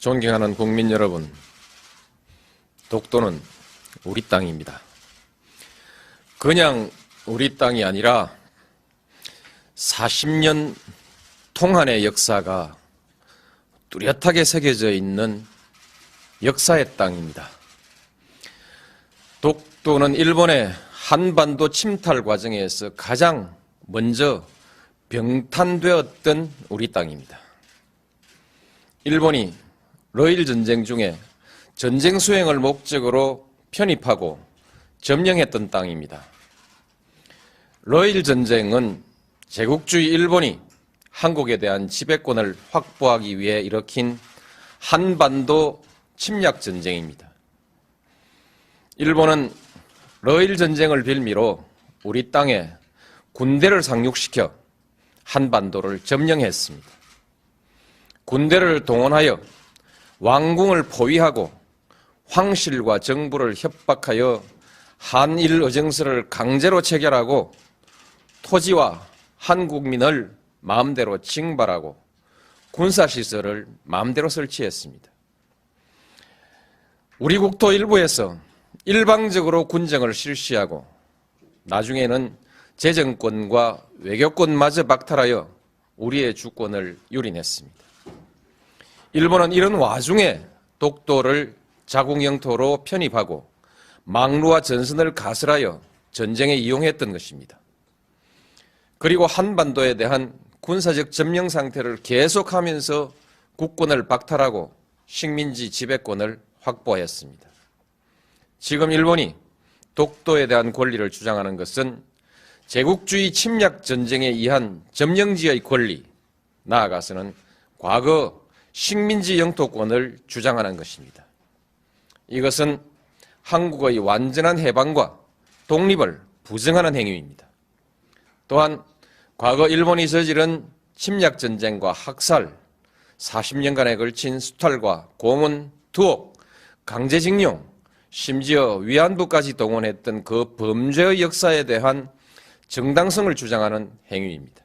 존경하는 국민 여러분, 독도는 우리 땅입니다. 그냥 우리 땅이 아니라 40년 통한의 역사가 뚜렷하게 새겨져 있는 역사의 땅입니다. 독도는 일본의 한반도 침탈 과정에서 가장 먼저 병탄되었던 우리 땅입니다. 일본이 러일 전쟁 중에 전쟁 수행을 목적으로 편입하고 점령했던 땅입니다. 러일 전쟁은 제국주의 일본이 한국에 대한 지배권을 확보하기 위해 일으킨 한반도 침략 전쟁입니다. 일본은 러일 전쟁을 빌미로 우리 땅에 군대를 상륙시켜 한반도를 점령했습니다. 군대를 동원하여 왕궁을 포위하고 황실과 정부를 협박하여 한일 의정서를 강제로 체결하고 토지와 한국민을 마음대로 징발하고 군사시설을 마음대로 설치했습니다. 우리 국토 일부에서 일방적으로 군정을 실시하고 나중에는 재정권과 외교권마저 박탈하여 우리의 주권을 유린했습니다. 일본은 이런 와중에 독도를 자국 영토로 편입하고 망루와 전선을 가설하여 전쟁에 이용했던 것입니다. 그리고 한반도에 대한 군사적 점령 상태를 계속하면서 국권을 박탈하고 식민지 지배권을 확보했습니다. 지금 일본이 독도에 대한 권리를 주장하는 것은 제국주의 침략 전쟁에 의한 점령지의 권리, 나아가서는 과거 식민지 영토권을 주장하는 것입니다. 이것은 한국의 완전한 해방과 독립을 부정하는 행위입니다. 또한 과거 일본이 저지른 침략 전쟁과 학살, 40년간에 걸친 수탈과 고문, 투옥, 강제징용, 심지어 위안부까지 동원했던 그 범죄의 역사에 대한 정당성을 주장하는 행위입니다.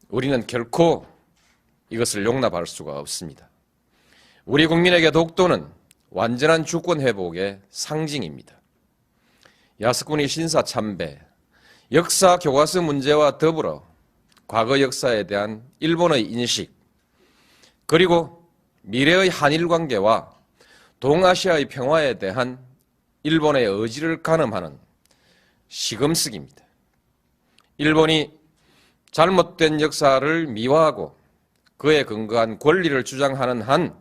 우리는 결코 이것을 용납할 수가 없습니다. 우리 국민에게 독도는 완전한 주권 회복의 상징입니다. 야스쿠니 신사 참배, 역사 교과서 문제와 더불어 과거 역사에 대한 일본의 인식, 그리고 미래의 한일 관계와 동아시아의 평화에 대한 일본의 의지를 가늠하는 시금석입니다. 일본이 잘못된 역사를 미화하고 그에 근거한 권리를 주장하는 한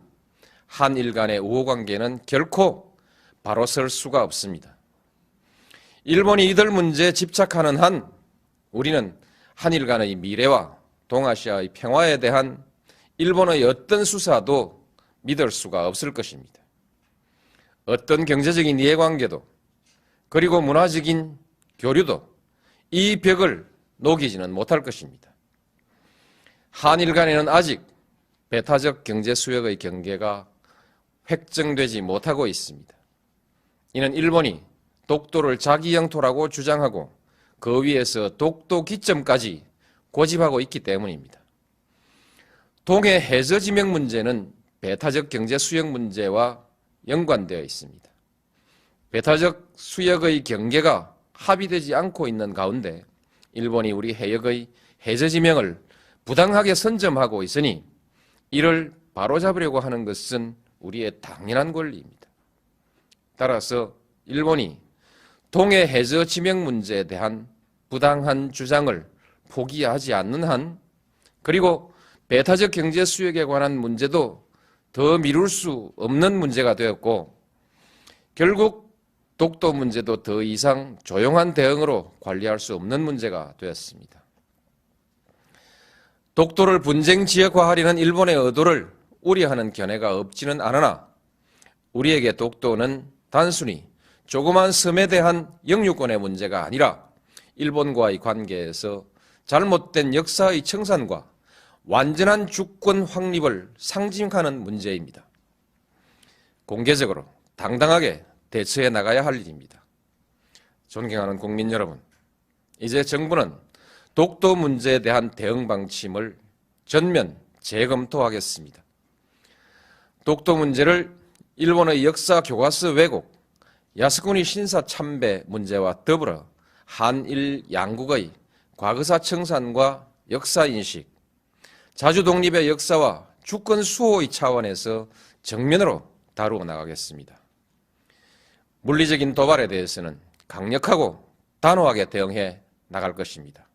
한일 간의 우호관계는 결코 바로 설 수가 없습니다. 일본이 이들 문제에 집착하는 한 우리는 한일 간의 미래와 동아시아의 평화에 대한 일본의 어떤 수사도 믿을 수가 없을 것입니다. 어떤 경제적인 이해관계도 그리고 문화적인 교류도 이 벽을 녹이지는 못할 것입니다. 한일 간에는 아직 배타적 경제 수역의 경계가 획정되지 못하고 있습니다. 이는 일본이 독도를 자기 영토라고 주장하고 그 위에서 독도 기점까지 고집하고 있기 때문입니다. 동해 해저 지명 문제는 배타적 경제 수역 문제와 연관되어 있습니다. 배타적 수역의 경계가 합의되지 않고 있는 가운데 일본이 우리 해역의 해저 지명을 부당하게 선점하고 있으니 이를 바로잡으려고 하는 것은 우리의 당연한 권리입니다. 따라서 일본이 동해 해저 지명 문제에 대한 부당한 주장을 포기하지 않는 한, 그리고 배타적 경제 수역에 관한 문제도 더 미룰 수 없는 문제가 되었고, 결국 독도 문제도 더 이상 조용한 대응으로 관리할 수 없는 문제가 되었습니다. 독도를 분쟁 지역화하려는 일본의 의도를 우려하는 견해가 없지는 않으나 우리에게 독도는 단순히 조그만 섬에 대한 영유권의 문제가 아니라 일본과의 관계에서 잘못된 역사의 청산과 완전한 주권 확립을 상징하는 문제입니다. 공개적으로 당당하게 대처해 나가야 할 일입니다. 존경하는 국민 여러분, 이제 정부는 독도 문제에 대한 대응 방침을 전면 재검토하겠습니다. 독도 문제를 일본의 역사 교과서 왜곡, 야스쿠니 신사 참배 문제와 더불어 한일 양국의 과거사 청산과 역사인식, 자주 독립의 역사와 주권 수호의 차원에서 정면으로 다루어 나가겠습니다. 물리적인 도발에 대해서는 강력하고 단호하게 대응해 나갈 것입니다.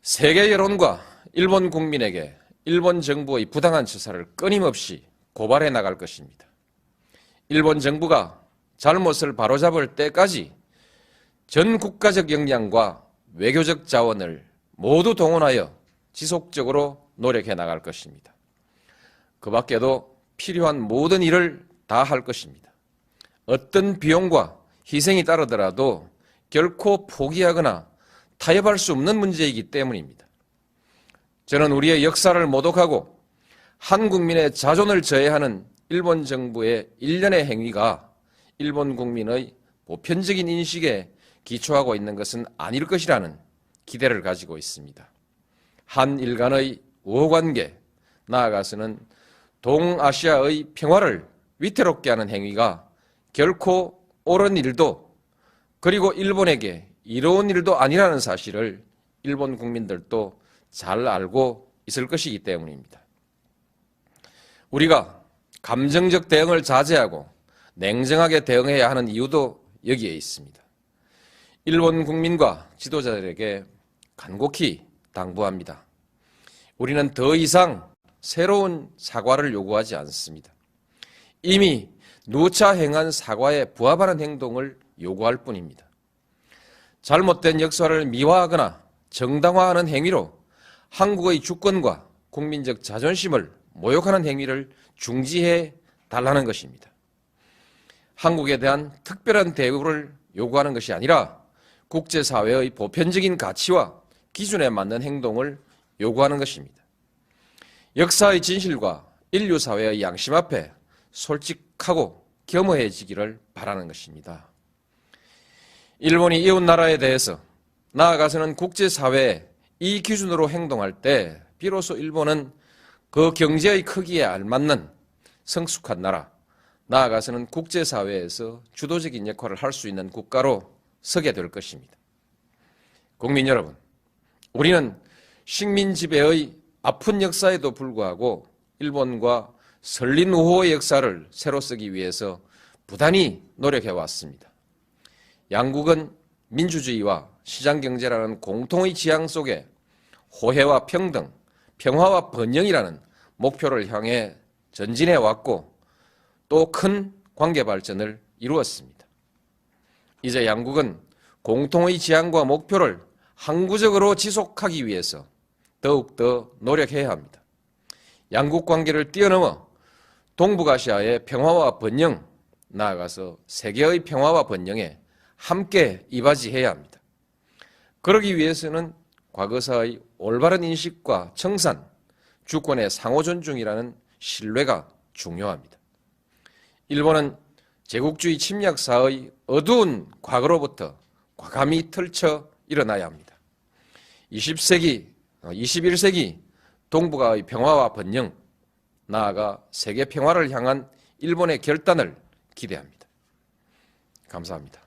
세계 여론과 일본 국민에게 일본 정부의 부당한 처사를 끊임없이 고발해 나갈 것입니다. 일본 정부가 잘못을 바로잡을 때까지 전 국가적 역량과 외교적 자원을 모두 동원하여 지속적으로 노력해 나갈 것입니다. 그 밖에도 필요한 모든 일을 다 할 것입니다. 어떤 비용과 희생이 따르더라도 결코 포기하거나 타협할 수 없는 문제이기 때문입니다. 저는 우리의 역사를 모독하고 한 국민의 자존을 저해하는 일본 정부의 일련의 행위가 일본 국민의 보편적인 인식에 기초하고 있는 것은 아닐 것이라는 기대를 가지고 있습니다. 한일 간의 우호관계, 나아가서는 동아시아의 평화를 위태롭게 하는 행위가 결코 옳은 일도 그리고 일본에게 이로운 일도 아니라는 사실을 일본 국민들도 잘 알고 있을 것이기 때문입니다. 우리가 감정적 대응을 자제하고 냉정하게 대응해야 하는 이유도 여기에 있습니다. 일본 국민과 지도자들에게 간곡히 당부합니다. 우리는 더 이상 새로운 사과를 요구하지 않습니다. 이미 누차 행한 사과에 부합하는 행동을 요구할 뿐입니다. 잘못된 역사를 미화하거나 정당화하는 행위로 한국의 주권과 국민적 자존심을 모욕하는 행위를 중지해 달라는 것입니다. 한국에 대한 특별한 대우를 요구하는 것이 아니라 국제사회의 보편적인 가치와 기준에 맞는 행동을 요구하는 것입니다. 역사의 진실과 인류사회의 양심 앞에 솔직하고 겸허해지기를 바라는 것입니다. 일본이 이웃나라에 대해서 나아가서는 국제사회에 이 기준으로 행동할 때 비로소 일본은 그 경제의 크기에 알맞는 성숙한 나라, 나아가서는 국제사회에서 주도적인 역할을 할 수 있는 국가로 서게 될 것입니다. 국민 여러분, 우리는 식민 지배의 아픈 역사에도 불구하고 일본과 설린 우호의 역사를 새로 쓰기 위해서 부단히 노력해 왔습니다. 양국은 민주주의와 시장경제라는 공통의 지향 속에 호혜와 평등, 평화와 번영이라는 목표를 향해 전진해 왔고 또 큰 관계 발전을 이루었습니다. 이제 양국은 공통의 지향과 목표를 항구적으로 지속하기 위해서 더욱더 노력해야 합니다. 양국 관계를 뛰어넘어 동북아시아의 평화와 번영, 나아가서 세계의 평화와 번영에 함께 이바지해야 합니다. 그러기 위해서는 과거사의 올바른 인식과 청산, 주권의 상호 존중이라는 신뢰가 중요합니다. 일본은 제국주의 침략사의 어두운 과거로부터 과감히 털쳐 일어나야 합니다. 20세기, 21세기 동북아의 평화와 번영, 나아가 세계 평화를 향한 일본의 결단을 기대합니다. 감사합니다.